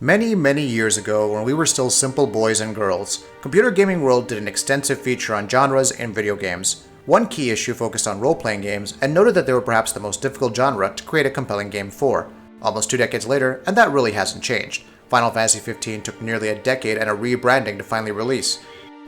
Many years ago, when we were still simple boys and girls, Computer Gaming World did an extensive feature on genres in video games. One key issue focused on role-playing games and noted that they were perhaps the most difficult genre to create a compelling game for. Almost 2 decades later, and that really hasn't changed. Final Fantasy XV took nearly a decade and a rebranding to finally release.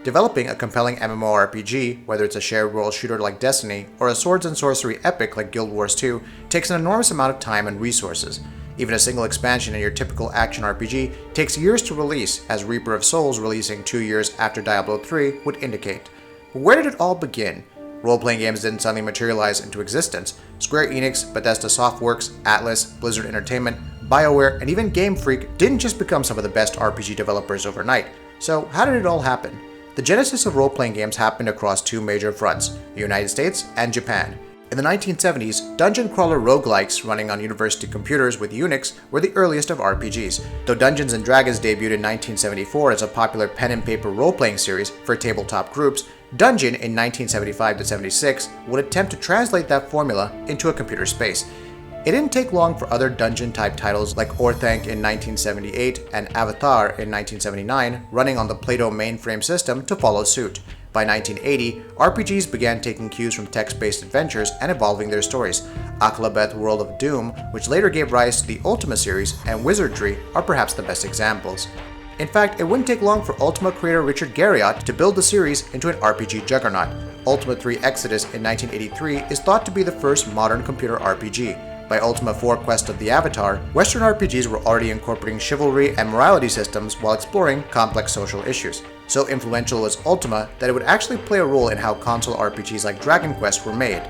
Developing a compelling MMORPG, whether it's a shared world shooter like Destiny or a swords and sorcery epic like Guild Wars 2, takes an enormous amount of time and resources. Even a single expansion in your typical action RPG takes years to release, as Reaper of Souls releasing 2 years after Diablo 3 would indicate. But where did it all begin? Role-playing games didn't suddenly materialize into existence. Square Enix, Bethesda Softworks, Atlas, Blizzard Entertainment, BioWare, and even Game Freak didn't just become some of the best RPG developers overnight. So how did it all happen? The genesis of role-playing games happened across 2 major fronts, the United States and Japan. In the 1970s, dungeon crawler roguelikes running on university computers with Unix were the earliest of RPGs. Though Dungeons & Dragons debuted in 1974 as a popular pen-and-paper role-playing series for tabletop groups, Dungeon in 1975-76 would attempt to translate that formula into a computer space. It didn't take long for other dungeon-type titles like Orthanc in 1978 and Avatar in 1979, running on the Plato mainframe system, to follow suit. By 1980, RPGs began taking cues from text-based adventures and evolving their stories. Akhlabeth World of Doom, which later gave rise to the Ultima series, and Wizardry are perhaps the best examples. In fact, it wouldn't take long for Ultima creator Richard Garriott to build the series into an RPG juggernaut. Ultima 3 Exodus in 1983 is thought to be the first modern computer RPG. By Ultima 4 Quest of the Avatar, Western RPGs were already incorporating chivalry and morality systems while exploring complex social issues. So influential was Ultima that it would actually play a role in how console RPGs like Dragon Quest were made.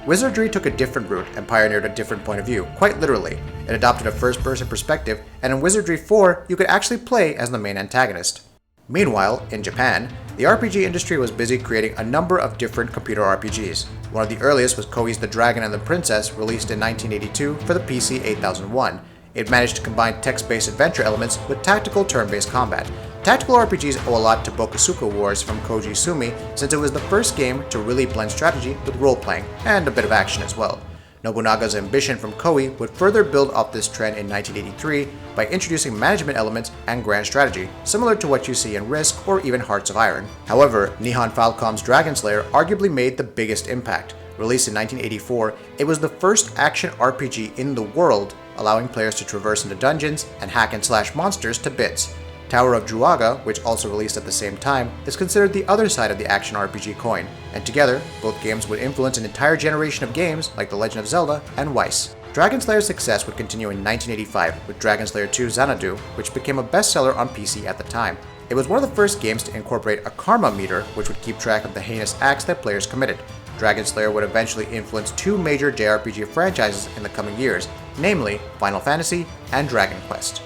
Wizardry took a different route and pioneered a different point of view, quite literally. It adopted a first-person perspective, and in Wizardry 4, you could actually play as the main antagonist. Meanwhile, in Japan, the RPG industry was busy creating a number of different computer RPGs. One of the earliest was Koei's The Dragon and the Princess, released in 1982 for the PC 8001. It managed to combine text-based adventure elements with tactical turn-based combat. Tactical RPGs owe a lot to Bokosuka Wars from Koji Sumi, since it was the first game to really blend strategy with role-playing, and a bit of action as well. Nobunaga's Ambition from Koei would further build off this trend in 1983 by introducing management elements and grand strategy, similar to what you see in Risk or even Hearts of Iron. However, Nihon Falcom's Dragon Slayer arguably made the biggest impact. Released in 1984, it was the first action RPG in the world, allowing players to traverse into dungeons and hack and slash monsters to bits. Tower of Druaga, which also released at the same time, is considered the other side of the action RPG coin, and together, both games would influence an entire generation of games like The Legend of Zelda and Weiss. Dragon Slayer's success would continue in 1985 with Dragon Slayer 2 Xanadu, which became a bestseller on PC at the time. It was one of the first games to incorporate a karma meter, which would keep track of the heinous acts that players committed. Dragon Slayer would eventually influence 2 major JRPG franchises in the coming years, namely Final Fantasy and Dragon Quest.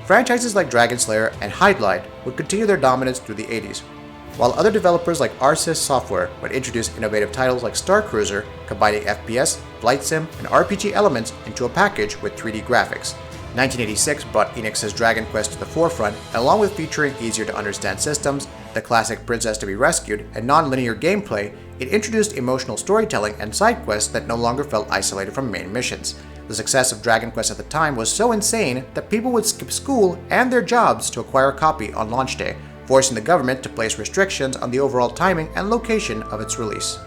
Franchises like Dragon Slayer and Hydlide would continue their dominance through the 80s, while other developers like Arsys Software would introduce innovative titles like Star Cruiser, combining FPS, flight sim, and RPG elements into a package with 3D graphics. 1986 brought Enix's Dragon Quest to the forefront, and along with featuring easier-to-understand systems, the classic Princess to be Rescued, and non-linear gameplay, it introduced emotional storytelling and side quests that no longer felt isolated from main missions. The success of Dragon Quest at the time was so insane that people would skip school and their jobs to acquire a copy on launch day, forcing the government to place restrictions on the overall timing and location of its release.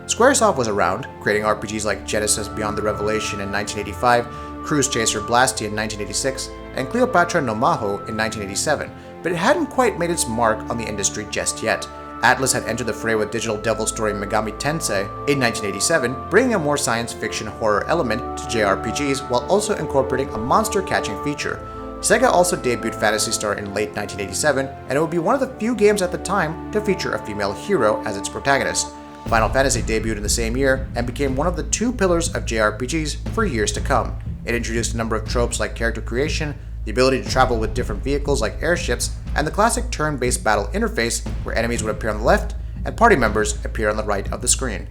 Squaresoft was around, creating RPGs like Genesis Beyond the Revelation in 1985, Cruise Chaser Blasty in 1986, and Cleopatra no Maho in 1987, but it hadn't quite made its mark on the industry just yet. Atlas had entered the fray with digital devil story Megami Tensei in 1987, bringing a more science fiction horror element to JRPGs while also incorporating a monster catching feature. Sega also debuted Phantasy Star in late 1987, and it would be one of the few games at the time to feature a female hero as its protagonist. Final Fantasy debuted in the same year and became one of the 2 pillars of JRPGs for years to come. It introduced a number of tropes like character creation, the ability to travel with different vehicles like airships, and the classic turn-based battle interface where enemies would appear on the left and party members appear on the right of the screen.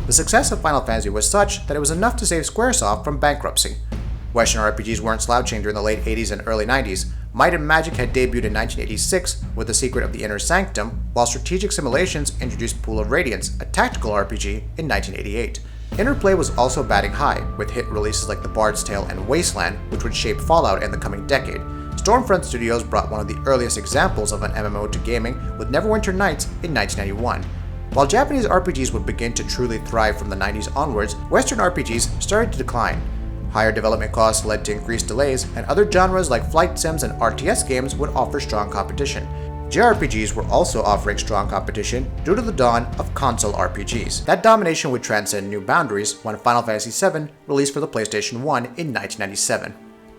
The success of Final Fantasy was such that it was enough to save Squaresoft from bankruptcy. Western RPGs weren't slouching during the late 80s and early 90s. Might and Magic had debuted in 1986 with The Secret of the Inner Sanctum, while Strategic Simulations introduced Pool of Radiance, a tactical RPG, in 1988. Interplay was also batting high, with hit releases like The Bard's Tale and Wasteland, which would shape Fallout in the coming decade. Stormfront Studios brought one of the earliest examples of an MMO to gaming with Neverwinter Nights in 1991. While Japanese RPGs would begin to truly thrive from the 90s onwards, Western RPGs started to decline. Higher development costs led to increased delays, and other genres like flight sims and RTS games would offer strong competition. JRPGs were also offering strong competition due to the dawn of console RPGs. That domination would transcend new boundaries when Final Fantasy VII released for the PlayStation 1 in 1997.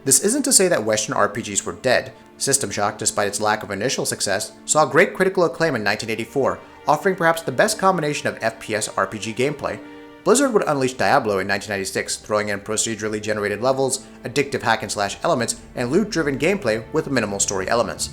This isn't to say that Western RPGs were dead. System Shock, despite its lack of initial success, saw great critical acclaim in 1984, offering perhaps the best combination of FPS RPG gameplay. Blizzard would unleash Diablo in 1996, throwing in procedurally generated levels, addictive hack-and-slash elements, and loot-driven gameplay with minimal story elements.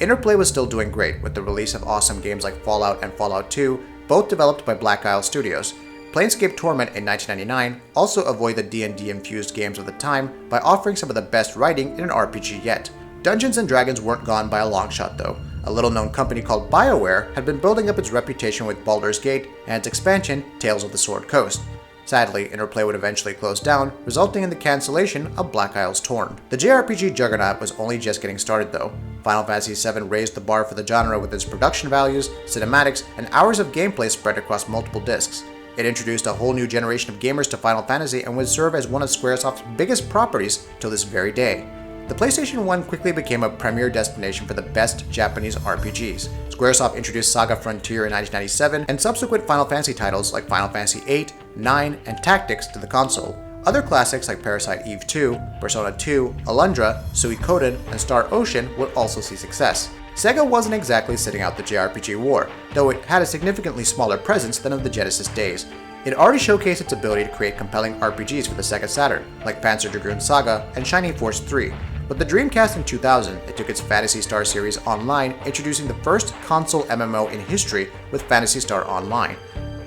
Interplay was still doing great, with the release of awesome games like Fallout and Fallout 2, both developed by Black Isle Studios. Planescape Torment in 1999 also avoided the D&D-infused games of the time by offering some of the best writing in an RPG yet. Dungeons & Dragons weren't gone by a long shot though. A little-known company called BioWare had been building up its reputation with Baldur's Gate and its expansion, Tales of the Sword Coast. Sadly, Interplay would eventually close down, resulting in the cancellation of Black Isles Torn. The JRPG juggernaut was only just getting started though. Final Fantasy VII raised the bar for the genre with its production values, cinematics, and hours of gameplay spread across multiple discs. It introduced a whole new generation of gamers to Final Fantasy and would serve as one of Squaresoft's biggest properties till this very day. The PlayStation 1 quickly became a premier destination for the best Japanese RPGs. Squaresoft introduced Saga Frontier in 1997 and subsequent Final Fantasy titles like Final Fantasy VIII, IX, and Tactics to the console. Other classics like Parasite Eve 2, Persona 2, Alundra, Suikoden, and Star Ocean would also see success. Sega wasn't exactly sitting out the JRPG war, though it had a significantly smaller presence than in the Genesis days. It already showcased its ability to create compelling RPGs for the Sega Saturn, like Panzer Dragoon Saga and Shining Force 3. With the Dreamcast in 2000, it took its Phantasy Star series online, introducing the first console MMO in history with Phantasy Star Online.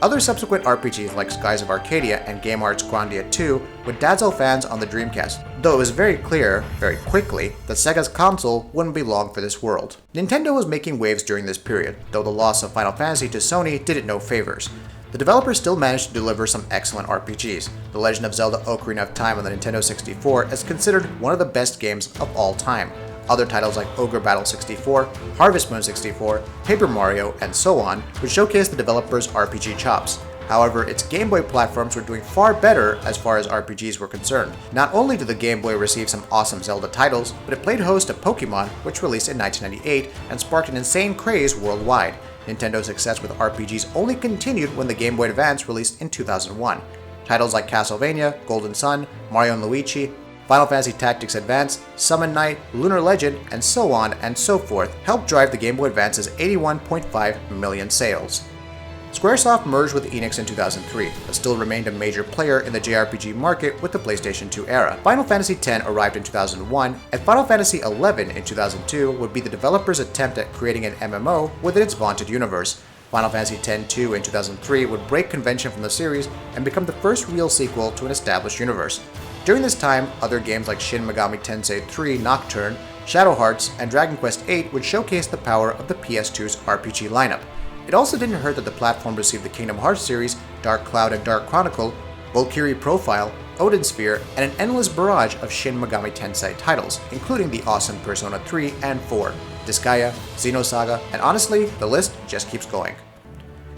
Other subsequent RPGs like Skies of Arcadia and Game Art's Grandia 2 would dazzle fans on the Dreamcast, though it was very clear, very quickly, that Sega's console wouldn't be long for this world. Nintendo was making waves during this period, though the loss of Final Fantasy to Sony did it no favors. The developer still managed to deliver some excellent RPGs. The Legend of Zelda: Ocarina of Time on the Nintendo 64 is considered one of the best games of all time. Other titles like Ogre Battle 64, Harvest Moon 64, Paper Mario, and so on would showcase the developer's RPG chops. However, its Game Boy platforms were doing far better as far as RPGs were concerned. Not only did the Game Boy receive some awesome Zelda titles, but it played host to Pokemon, which released in 1998 and sparked an insane craze worldwide. Nintendo's success with RPGs only continued when the Game Boy Advance released in 2001. Titles like Castlevania, Golden Sun, Mario & Luigi, Final Fantasy Tactics Advance, Summon Night, Lunar Legend, and so on and so forth helped drive the Game Boy Advance's 81.5 million sales. Squaresoft merged with Enix in 2003, but still remained a major player in the JRPG market with the PlayStation 2 era. Final Fantasy X arrived in 2001, and Final Fantasy XI in 2002 would be the developer's attempt at creating an MMO within its vaunted universe. Final Fantasy X-2 in 2003 would break convention from the series and become the first real sequel to an established universe. During this time, other games like Shin Megami Tensei 3 Nocturne, Shadow Hearts, and Dragon Quest VIII would showcase the power of the PS2's RPG lineup. It also didn't hurt that the platform received the Kingdom Hearts series, Dark Cloud and Dark Chronicle, Valkyrie Profile, Odin Sphere, and an endless barrage of Shin Megami Tensei titles, including the awesome Persona 3 and 4, Disgaea, Xenosaga, and honestly, the list just keeps going.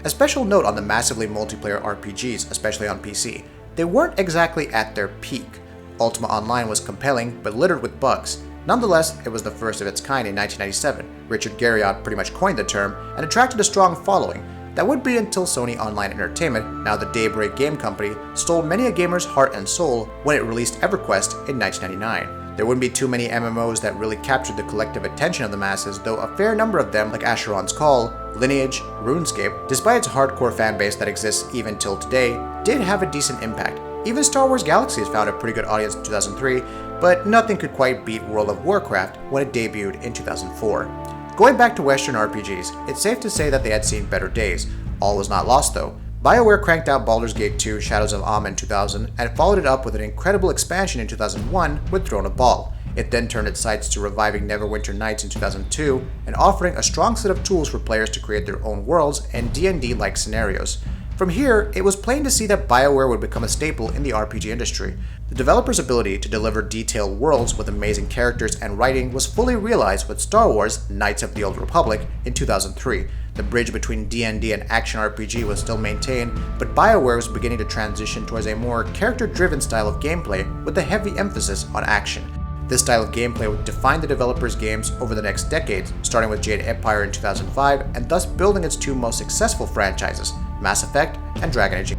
A special note on the massively multiplayer RPGs, especially on PC. They weren't exactly at their peak. Ultima Online was compelling, but littered with bugs. Nonetheless, it was the first of its kind in 1997. Richard Garriott pretty much coined the term and attracted a strong following. That would be until Sony Online Entertainment, now the Daybreak game company, stole many a gamer's heart and soul when it released EverQuest in 1999. There wouldn't be too many MMOs that really captured the collective attention of the masses, though a fair number of them, like Asheron's Call, Lineage, RuneScape, despite its hardcore fanbase that exists even till today, did have a decent impact. Even Star Wars Galaxies found a pretty good audience in 2003, but nothing could quite beat World of Warcraft when it debuted in 2004. Going back to Western RPGs, it's safe to say that they had seen better days. All was not lost though. BioWare cranked out Baldur's Gate 2 Shadows of Amn in 2000 and followed it up with an incredible expansion in 2001 with Throne of Bhaal. It then turned its sights to reviving Neverwinter Nights in 2002 and offering a strong set of tools for players to create their own worlds and D&D-like scenarios. From here, it was plain to see that BioWare would become a staple in the RPG industry. The developer's ability to deliver detailed worlds with amazing characters and writing was fully realized with Star Wars: Knights of the Old Republic in 2003. The bridge between D&D and action RPG was still maintained, but BioWare was beginning to transition towards a more character-driven style of gameplay with a heavy emphasis on action. This style of gameplay would define the developer's games over the next decades, starting with Jade Empire in 2005 and thus building its two most successful franchises, Mass Effect and Dragon Age.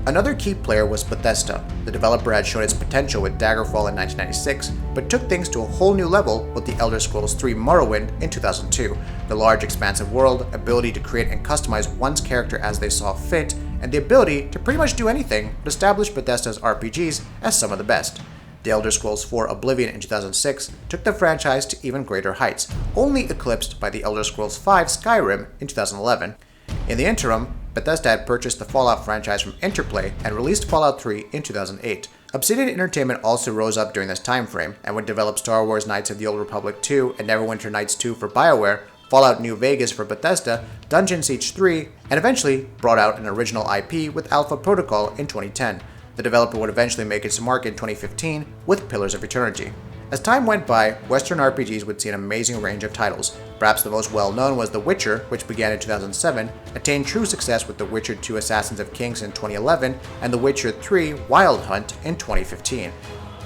Another key player was Bethesda. The developer had shown its potential with Daggerfall in 1996, but took things to a whole new level with The Elder Scrolls III: Morrowind in 2002. The large, expansive world, ability to create and customize one's character as they saw fit, and the ability to pretty much do anything would establish Bethesda's RPGs as some of the best. The Elder Scrolls IV: Oblivion in 2006 took the franchise to even greater heights, only eclipsed by The Elder Scrolls V: Skyrim in 2011. In the interim, Bethesda had purchased the Fallout franchise from Interplay and released Fallout 3 in 2008. Obsidian Entertainment also rose up during this time frame and would develop Star Wars: Knights of the Old Republic 2 and Neverwinter Nights 2 for BioWare, Fallout New Vegas for Bethesda, Dungeon Siege 3, and eventually brought out an original IP with Alpha Protocol in 2010. The developer would eventually make its mark in 2015 with Pillars of Eternity. As time went by, Western RPGs would see an amazing range of titles. Perhaps the most well-known was The Witcher, which began in 2007, attained true success with The Witcher 2: Assassins of Kings in 2011, and The Witcher 3: Wild Hunt in 2015.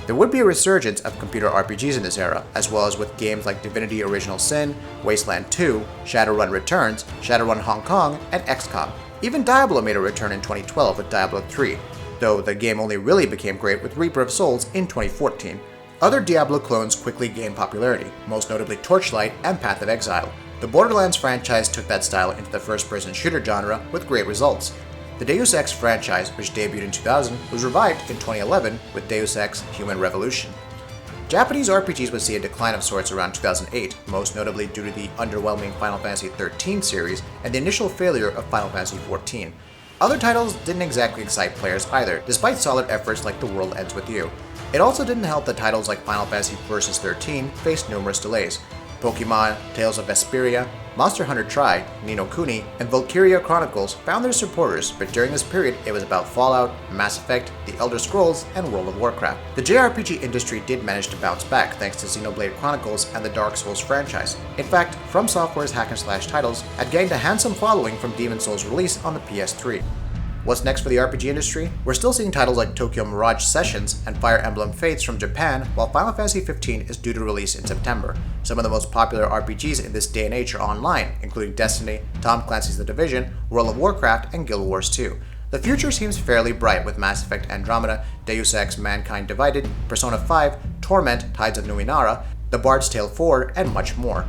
There would be a resurgence of computer RPGs in this era, as well as with games like Divinity: Original Sin, Wasteland 2, Shadowrun Returns, Shadowrun Hong Kong, and XCOM. Even Diablo made a return in 2012 with Diablo 3, though the game only really became great with Reaper of Souls in 2014. Other Diablo clones quickly gained popularity, most notably Torchlight and Path of Exile. The Borderlands franchise took that style into the first-person shooter genre with great results. The Deus Ex franchise, which debuted in 2000, was revived in 2011 with Deus Ex: Human Revolution. Japanese RPGs would see a decline of sorts around 2008, most notably due to the underwhelming Final Fantasy XIII series and the initial failure of Final Fantasy XIV. Other titles didn't exactly excite players either, despite solid efforts like The World Ends With You. It also didn't help that titles like Final Fantasy Versus 13 faced numerous delays. Pokémon, Tales of Vesperia, Monster Hunter Tri, Ni no Kuni, and Valkyria Chronicles found their supporters, but during this period it was about Fallout, Mass Effect, The Elder Scrolls, and World of Warcraft. The JRPG industry did manage to bounce back thanks to Xenoblade Chronicles and the Dark Souls franchise. In fact, From Software's hack-and-slash titles had gained a handsome following from Demon's Souls' release on the PS3. What's next for the RPG industry? We're still seeing titles like Tokyo Mirage Sessions and Fire Emblem Fates from Japan, while Final Fantasy XV is due to release in September. Some of the most popular RPGs in this day and age are online, including Destiny, Tom Clancy's The Division, World of Warcraft, and Guild Wars 2. The future seems fairly bright with Mass Effect Andromeda, Deus Ex: Mankind Divided, Persona 5, Torment, Tides of Numenera, The Bard's Tale 4, and much more.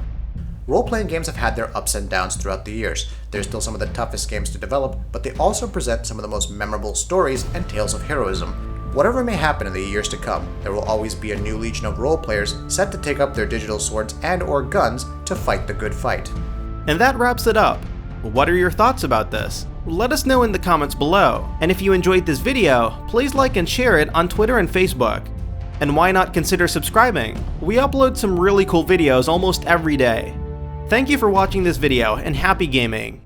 Role-playing games have had their ups and downs throughout the years. They're still some of the toughest games to develop, but they also present some of the most memorable stories and tales of heroism. Whatever may happen in the years to come, there will always be a new legion of role-players set to take up their digital swords and/or guns to fight the good fight. And that wraps it up. What are your thoughts about this? Let us know in the comments below. And if you enjoyed this video, please like and share it on Twitter and Facebook. And why not consider subscribing? We upload some really cool videos almost every day. Thank you for watching this video, and happy gaming!